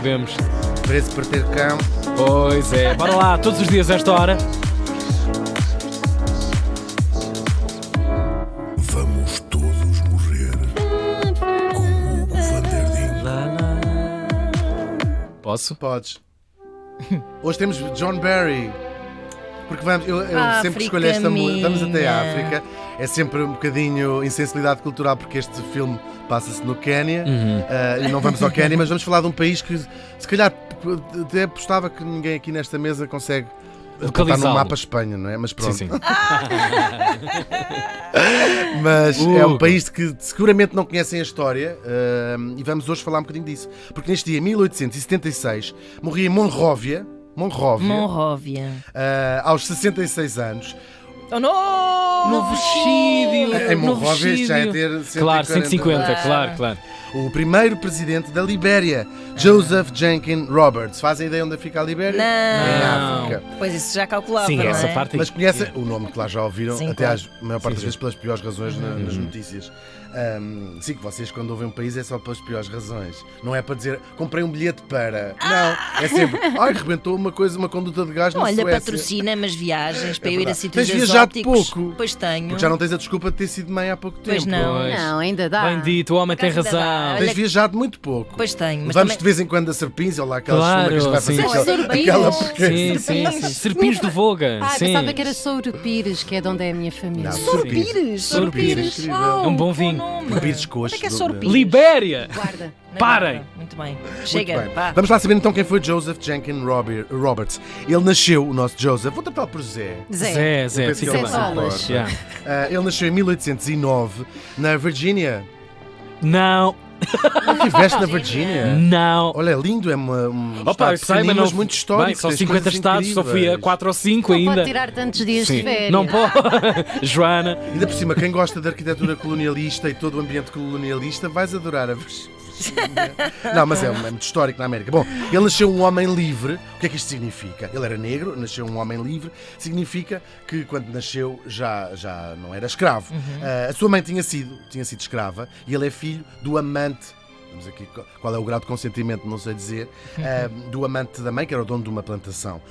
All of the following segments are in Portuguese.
Vemos. Preso por ter cão. Pois é, bora lá, todos os dias a esta hora. Vamos todos morrer com Hugo van der Ding. Posso? Podes. Hoje temos John Barry. Porque vamos, eu sempre que escolho esta música, vamos até a África. É sempre um bocadinho insensibilidade cultural, porque este filme passa-se no Quénia. E não vamos ao Quénia, mas vamos falar de um país que, se calhar, até apostava que ninguém aqui nesta mesa consegue botar no mapa Espanha, não é? Mas pronto. Sim. Mas é um país que seguramente não conhecem a história, e vamos hoje falar um bocadinho disso. Porque neste dia, 1876, morria em Monróvia, aos 66 anos. Oh, não! Novo Em Monróvia já é ter 140. Claro, 150, claro. O primeiro presidente da Libéria, Joseph Jenkins Roberts. Fazem ideia onde fica a Libéria? Não. Em África. Pois isso já calculava, Sim, não essa é? parte. Mas conhecem o nome que lá já ouviram, Sim, até claro. a maior parte das Sim. vezes pelas piores razões nas notícias. Sim, que vocês quando ouvem um país é só pelas piores razões. Não é para dizer, comprei um bilhete para... Não, é sempre, rebentou uma conduta de gás na Olha, Suécia. patrocina umas viagens para eu ir a verdade. sítios Tens viajado exóticos. pouco. Pois tenho. Porque já não tens a desculpa de ter sido mãe há pouco tempo. Pois não. Pois. Não, ainda dá. Bem dito, o homem tem Por acaso ainda razão. dá. Tens Olha, viajado muito pouco. Pois tenho. Mas Vamos também... de vez em quando a Serpins, ou lá aquela Claro, que vai sim. fazer Serpins. aquela Sim. Serpins do Voga. Sim. Pensava que era Sourupires, que é de onde é a minha família. Não. Sorpires! Sorpires. Incrível. Uau, É um bom vinho. nome. Pires coxos. Onde é que é do- Sorpires? Libéria! Guarda. Não é Parem. nada. Muito bem. Muito Chega, bem. vá. Vamos lá saber então quem foi Joseph Jenkins Roberts. Ele nasceu, o nosso Joseph, vou tratá-lo por Zé. Zé. Zé, penso que fica ele bem. não se Solas. importa. Yeah. Ele nasceu em 1809 na Virgínia. Não. Não estiveste na Virgínia? Não. Olha, é lindo, é um Opa, estado eu sei, pequenino, mas não. mas muito histórico. Bem, só tens 50 coisas estados, só fui a incríveis. 4 ou 5 Não ainda. pode tirar tantos dias de férias. Não pode. Joana. Ainda por cima, quem gosta de arquitetura colonialista e todo o ambiente colonialista, vais adorar a Virgínia. Não, mas é muito histórico na América. Bom, ele nasceu um homem livre. O que é que isto significa? Ele era negro, nasceu um homem livre. Significa que quando nasceu já não era escravo. A sua mãe tinha sido escrava e ele é filho do amante. Vamos aqui, qual é o grau de consentimento, não sei dizer, do amante da mãe, que era o dono de uma plantação.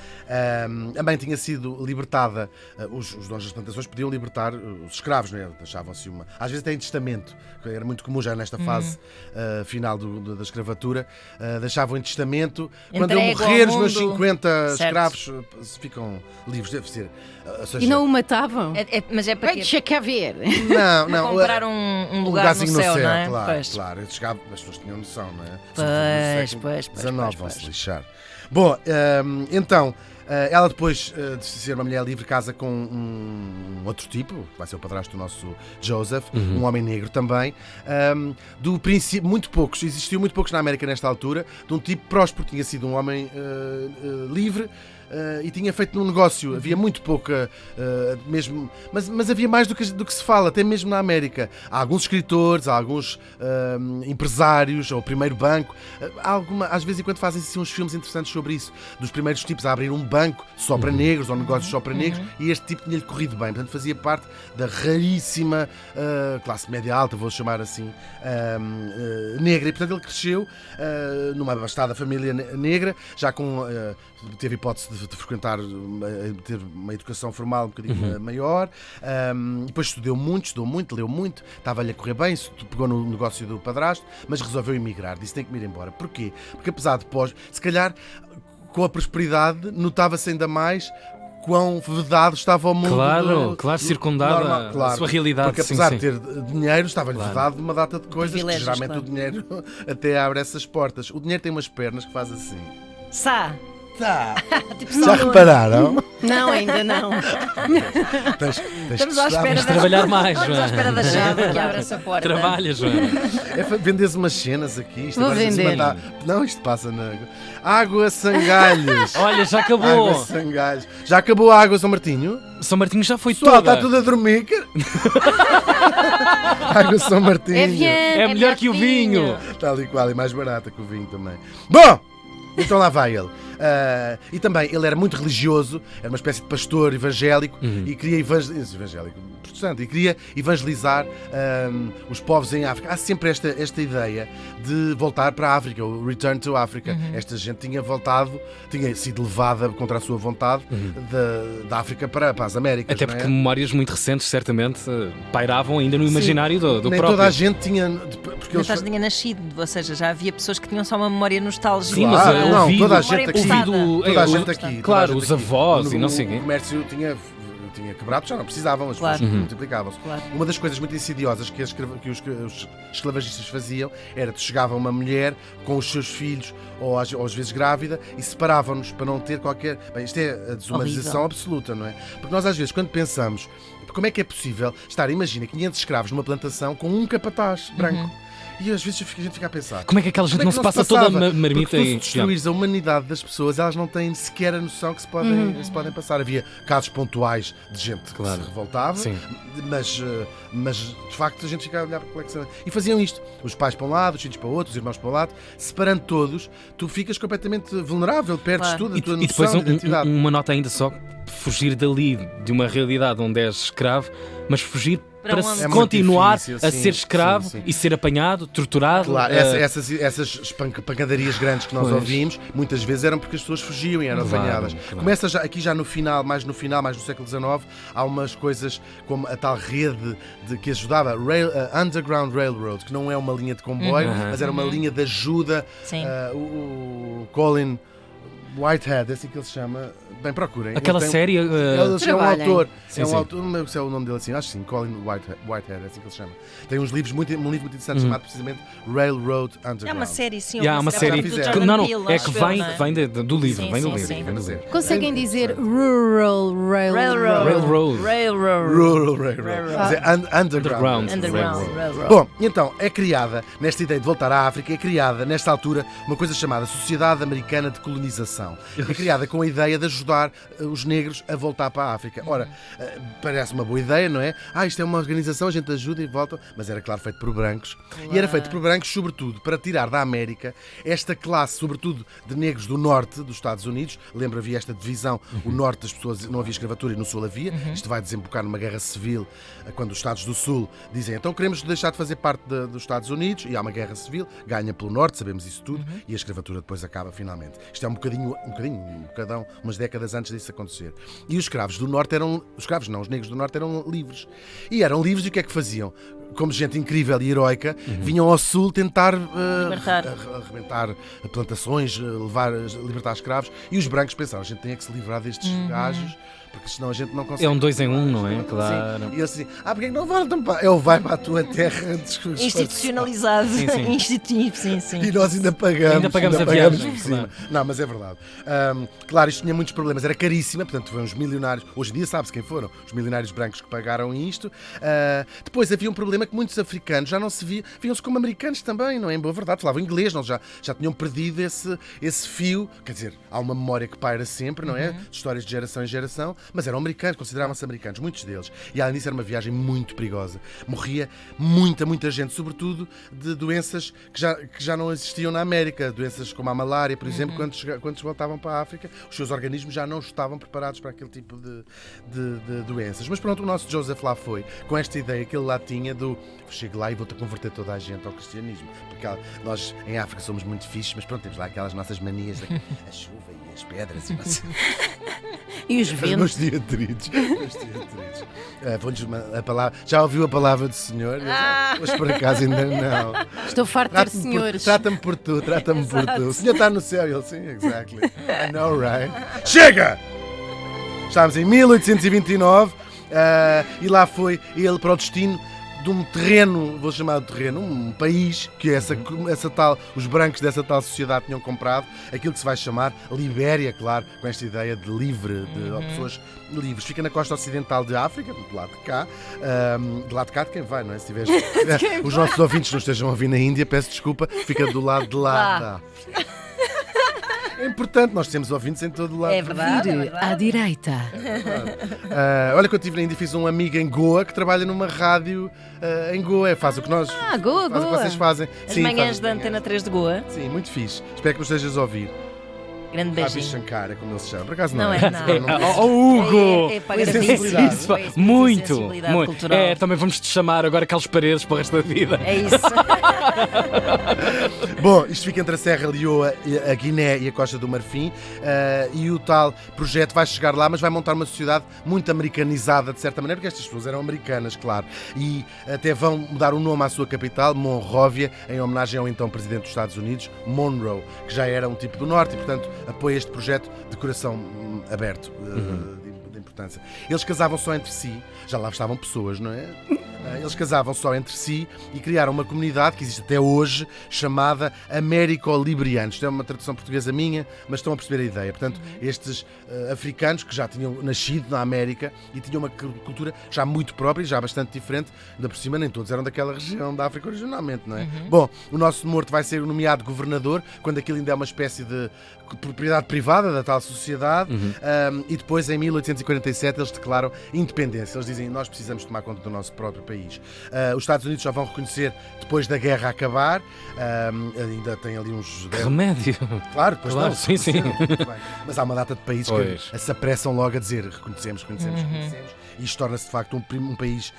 A mãe tinha sido libertada, os donos das plantações podiam libertar os escravos, não é? Deixavam-se uma. Às vezes até em testamento, que era muito comum já nesta fase final da escravatura, deixavam em testamento. Quando eu Entrego ao morrer, os meus mundo. 50 Certo. escravos ficam livres, deve ser. Ou seja, E não o matavam? Mas é para quê? Deixa cá ver. não, Comprar um lugar no lugarzinho céu, não é? claro, Pois. claro. As pessoas tinham noção, não é? Pois. Vão-se lixar. Bom, então, ela depois de ser uma mulher livre casa com um outro tipo, que vai ser o padrasto do nosso Joseph, um homem negro também. Do princípio, existiu muito poucos na América nesta altura, de um tipo próspero, tinha sido um homem livre. E tinha feito um negócio, havia muito pouca mesmo, mas havia mais do que se fala, até mesmo na América. Há alguns escritores, há alguns empresários, ou o primeiro banco, às vezes em quando fazem assim, uns filmes interessantes sobre isso, dos primeiros tipos a abrir um banco só para negros, ou negócios só para negros, e este tipo tinha-lhe corrido bem, portanto fazia parte da raríssima classe média alta, vou chamar assim, negra, e portanto ele cresceu numa abastada família negra, já com teve hipótese de frequentar, ter uma educação formal um bocadinho maior, depois estudou muito, leu muito, estava-lhe a correr bem, pegou no negócio do padrasto, mas resolveu emigrar, disse tem que me ir embora. Porquê? Porque apesar de se calhar com a prosperidade notava-se ainda mais quão vedado estava o mundo. Claro, circundado a sua realidade. Porque apesar sim. de ter dinheiro, estava-lhe vedado de uma data de coisas que Privilégios, geralmente claro. o dinheiro até abre essas portas. O dinheiro tem umas pernas que faz assim. Sá. Tá. Tipo Já Salomão. repararam? Não, ainda não. Tens Estamos que à estudar, espera mas trabalhar mais, Estamos à Joana. espera da chave que abre essa porta. Trabalha, Joana. é para venderes umas cenas aqui. Isto Vou agora se vender. mandar- Não, isto passa na. Água Sangalhos. Olha, já Água acabou. Sangalhos. Já acabou a água, São Martinho? São Martinho já foi Pessoal, toda. está tudo a dormir. Água São Martinho. É Viana. É melhor que o vinho. Tal e qual, e mais barata que o vinho também. Bom, então lá vai ele. E também ele era muito religioso, era uma espécie de pastor evangélico e queria protestante, e queria evangelizar os povos em África. Há sempre esta ideia de voltar para a África, o Return to Africa. Esta gente tinha sido levada contra a sua vontade da África para as Américas. Até não é? porque memórias muito recentes, certamente, pairavam ainda no imaginário do Nem próprio. toda a gente tinha. Porque Não eles... tinha nascido, ou seja, já havia pessoas que tinham só uma memória nostálgica. Sim, mas Claro, não, ouvido, toda a gente aqui. ouvido, Toda a gente aqui. toda Claro, a gente os aqui. avós e não sei O quê. comércio tinha quebrado, já não precisavam, as Claro. pessoas multiplicavam-se. Claro. Uma das coisas muito insidiosas que os esclavagistas faziam era que chegavam uma mulher com os seus filhos, ou às vezes grávida, e separavam-nos para não ter qualquer... Bem, isto é a desumanização Horrível. absoluta, não é? Porque nós às vezes, quando pensamos, como é que é possível imagina, 500 escravos numa plantação com um capataz branco. E às vezes a gente fica a pensar... Como é que aquela gente Como é não que se passa toda a passava? marmita Porque tu, se e. destruires a humanidade das pessoas, elas não têm sequer a noção que se podem passar. Havia casos pontuais de gente Claro. que se revoltava, Sim. mas de facto a gente fica a olhar para a coleção. E faziam isto: os pais para um lado, os filhos para o outro, os irmãos para o lado, separando todos, tu ficas completamente vulnerável, perdes Claro. tudo, a tua E depois noção de identidade. uma nota ainda só: fugir dali de uma realidade onde és escravo, mas fugir Para para onde? se É muito continuar difícil, a sim, ser escravo sim, sim. e ser apanhado, torturado. Claro, essas pancadarias grandes que nós Pois. ouvimos, muitas vezes eram porque as pessoas fugiam e eram Claro, apanhadas. claro. Começa aqui já no final, mais no século XIX, há umas coisas como a tal rede que ajudava, Underground Railroad, que não é uma linha de comboio, mas era uma linha de ajuda. Sim. O Colin Whitehead, é assim que ele se chama. Bem, procurem. Aquela Ele tem- série. Ele é um Trabalhem. autor, Sim, é um sim. autor, não sei se é o nome dele assim, acho que sim, Colin Whitehead, é assim que ele se chama. Tem uns livros um livro muito interessante chamado precisamente Railroad Underground. É uma série, sim. Há uma série. do fizeram. Jordan Não, não, Peele, é acho que eu, vem, não é? vem do livro. Sim, Vem do sim, livro. sim. Vem do livro. Conseguem dizer Rural Railroad? Railroad. Rural Railroad. Quer dizer, Underground. Underground Railroad. Bom, então, é criada, nesta ideia de voltar à África, é criada, nesta altura, uma coisa chamada Sociedade Americana de Colonização. É criada com a ideia de ajudar os negros a voltar para a África. Ora, parece uma boa ideia, não é? Isto é uma organização, a gente ajuda e volta, mas era, claro, feito por brancos. E era feito por brancos, sobretudo, para tirar da América esta classe, sobretudo, de negros do norte dos Estados Unidos. Lembra, havia esta divisão, o norte das pessoas, não havia escravatura e no sul havia. Isto vai desembocar numa guerra civil, quando os Estados do Sul dizem, então queremos deixar de fazer parte dos Estados Unidos, e há uma guerra civil, ganha pelo norte, sabemos isso tudo, e a escravatura depois acaba finalmente. Isto é um bocadão, umas décadas antes disso acontecer. E os escravos do norte os negros do norte eram livres. E eram livres, e o que é que faziam? Como gente incrível e heroica, vinham ao sul tentar arrebentar plantações, libertar escravos, e os brancos pensaram, a gente tem que se livrar destes gajos, porque senão a gente não consegue. É um 2 em 1, não é? Sim. Claro. E eles assim, porque é que não voltam para... Ele vai para a tua terra Institucionalizado. Sim. e nós ainda pagamos. Ainda pagamos a viagem, por cima. claro. Não, mas é verdade. Claro, isto tinha muitos problemas. Era caríssima, portanto, foram os milionários. Hoje em dia sabe-se quem foram. Os milionários brancos que pagaram isto. Depois havia um problema que muitos africanos já não se viam-se como americanos também, não é? Em boa verdade, falavam inglês, não, já tinham perdido esse fio. Quer dizer, há uma memória que paira sempre, não é? De histórias de geração em geração, mas eram americanos, consideravam-se americanos, muitos deles. E além disso era uma viagem muito perigosa. Morria muita gente, sobretudo de doenças que já não existiam na América. Doenças como a malária, por exemplo, quando voltavam para a África, os seus organismos já não estavam preparados para aquele tipo de doenças. Mas pronto, o nosso Joseph lá foi, com esta ideia que ele lá tinha do chego lá e vou-te converter toda a gente ao cristianismo. Porque nós em África somos muito fixes, mas pronto, temos lá aquelas nossas manias, a chuva e as pedras e nossa... E os Os ventos? meus diatritos. Vou-lhes a palavra. Já ouviu a palavra do Senhor? Mas por acaso ainda não. Estou farto de ter senhores. Trata-me por tu. O Senhor está no céu. Ele, sim, exactly. I know, right? Chega! Estávamos em 1829 e lá foi ele para o destino de um terreno, vou chamar de terreno, um país que os brancos dessa tal sociedade tinham comprado, aquilo que se vai chamar Libéria, claro, com esta ideia de livre, de pessoas livres. Fica na costa ocidental de África, do lado de cá, de quem vai, não é? Se tiveres, os nossos ouvintes não estejam a ouvir na Índia, peço desculpa, fica do lado de lá da África. É importante, nós temos ouvintes em todo o lado. É verdade. Vire à direita. Olha que eu estive na Índia, fiz um amigo em Goa que trabalha numa rádio em Goa, faz o que nós Goa, faz o que vocês fazem. As Sim, manhãs faz da Antena 3 de Goa. Sim, muito fixe. Espero que nos estejas a ouvir. Grande Ravi beijinho. Shankar, é como ele se chama. Por acaso não, Não é? é nada. Hugo! É para Foi agradecer. sensibilidade. Isso, Foi muito, sensibilidade muito. cultural. É, também vamos te chamar agora Carlos Paredes para o resto da vida. É isso. Bom, isto fica entre a Serra Leoa, a Guiné e a Costa do Marfim, e o tal projeto vai chegar lá, mas vai montar uma sociedade muito americanizada, de certa maneira, porque estas pessoas eram americanas, claro, e até vão mudar o nome à sua capital, Monrovia, em homenagem ao então Presidente dos Estados Unidos, Monroe, que já era um tipo do Norte e, portanto, apoia este projeto de coração aberto, de importância. Eles casavam só entre si, já lá estavam pessoas, não é? Eles casavam só entre si e criaram uma comunidade que existe até hoje, chamada Américo-Librianos. Isto é uma tradução portuguesa minha, mas estão a perceber a ideia. Portanto, estes africanos que já tinham nascido na América e tinham uma cultura já muito própria, já bastante diferente, ainda por cima nem todos eram daquela região da África originalmente, não é? Bom, o nosso morto vai ser nomeado governador, quando aquilo ainda é uma espécie de propriedade privada da tal sociedade, e depois, em 1847, eles declaram independência. Eles dizem, nós precisamos tomar conta do nosso próprio país. Os Estados Unidos só vão reconhecer depois da guerra acabar, ainda tem ali uns... Que remédio! Claro, depois Claro, não. sim, sim. Muito bem. Mas há uma data de países Pois. que se apressam logo a dizer reconhecemos. E isto torna-se de facto um país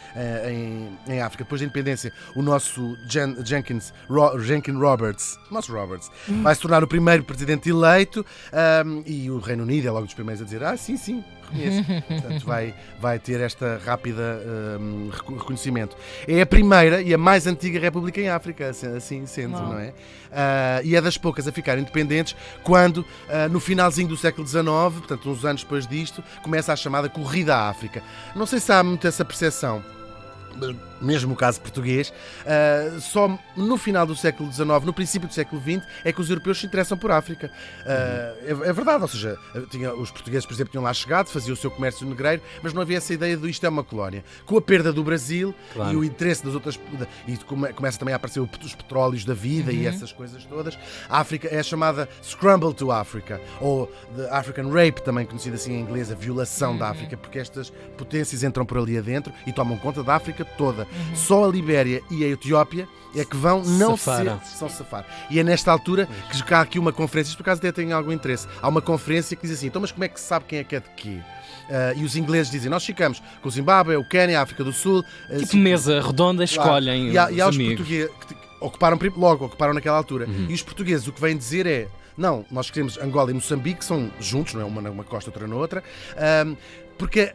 em África. Depois da independência, o nosso Jenkins Roberts, vai se tornar o primeiro presidente eleito, e o Reino Unido é logo dos primeiros a dizer sim, reconheço. Portanto, vai ter esta rápida reconhecimento. É a primeira e a mais antiga república em África, assim sendo, não é? E é das poucas a ficar independentes quando, no finalzinho do século XIX, portanto, uns anos depois disto, começa a chamada Corrida à África. Não sei se há muito essa percepção. Mesmo o caso português, só no final do século XIX, no princípio do século XX, é que os europeus se interessam por África. É verdade, ou seja, os portugueses, por exemplo, tinham lá chegado, faziam o seu comércio negreiro, mas não havia essa ideia de isto é uma colónia. Com a perda do Brasil, claro, e o interesse das outras... E começa também a aparecer os petróleos da vida e essas coisas todas, a África é chamada Scramble to Africa, ou The African Rape, também conhecida assim em inglês, a violação da África, porque estas potências entram por ali adentro e tomam conta da África toda. Só a Libéria e a Etiópia é que vão não são safar. E é nesta altura que há aqui uma conferência, isto por acaso até tem algum interesse, há uma conferência que diz assim, então mas como é que se sabe quem é que é de quê? E os ingleses dizem, nós ficamos com o Zimbábue, o Quênia, a África do Sul... Tipo mesa redonda, escolhem claro. E há os amigos. portugueses que ocuparam naquela altura. E os portugueses o que vêm dizer é, não, nós queremos Angola e Moçambique, que são juntos, não é uma numa costa, outra noutra, porque...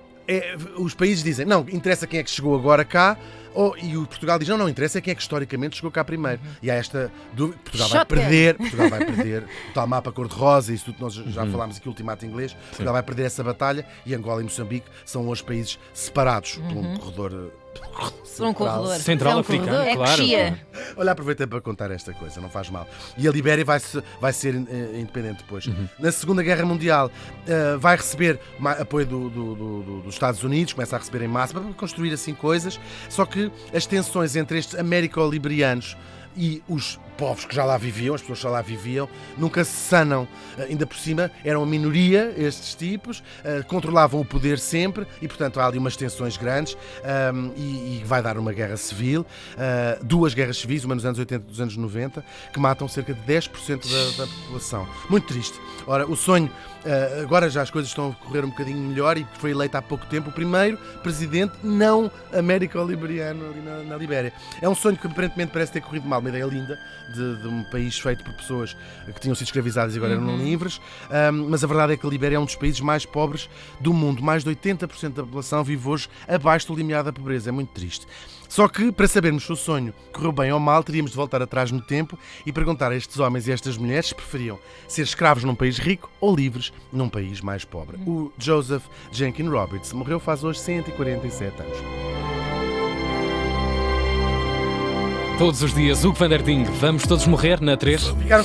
os países dizem, não, interessa quem é que chegou agora cá, e o Portugal diz, não, interessa quem é que historicamente chegou cá primeiro. E há esta dúvida, Portugal vai perder o tal mapa cor-de-rosa, isso tudo nós já falámos aqui, o ultimato inglês, Portugal vai perder essa batalha, e Angola e Moçambique são hoje países separados por um corredor... Por um corredor. Central É um africano, corredor. É claro. coxia. Olha, aproveitei para contar esta coisa, não faz mal. E a Libéria vai ser independente depois. Na Segunda Guerra Mundial vai receber apoio dos Estados Unidos, começa a receber em massa para construir assim coisas, só que as tensões entre estes américo-librianos e os povos que já lá viviam, as pessoas que já lá viviam, nunca se sanam. Ainda por cima, eram a minoria, estes tipos, controlavam o poder sempre e, portanto, há ali umas tensões grandes e vai dar uma guerra civil, duas guerras civis, uma nos anos 80 e dos anos 90, que matam cerca de 10% da população. Muito triste. Ora, o sonho, agora já as coisas estão a correr um bocadinho melhor e foi eleito há pouco tempo o primeiro presidente não américo-liberiano ali na Libéria. É um sonho que aparentemente parece ter corrido mal, uma ideia linda de um país feito por pessoas que tinham sido escravizadas e agora eram livres, mas a verdade é que a Libéria é um dos países mais pobres do mundo. Mais de 80% da população vive hoje abaixo do limiar da pobreza. É muito triste. Só que, para sabermos se o sonho correu bem ou mal, teríamos de voltar atrás no tempo e perguntar a estes homens e a estas mulheres se preferiam ser escravos num país rico ou livres num país mais pobre. O Joseph Jenkins Roberts morreu faz hoje 147 anos. Todos os dias, Hugo van der Ding, vamos todos morrer na 3?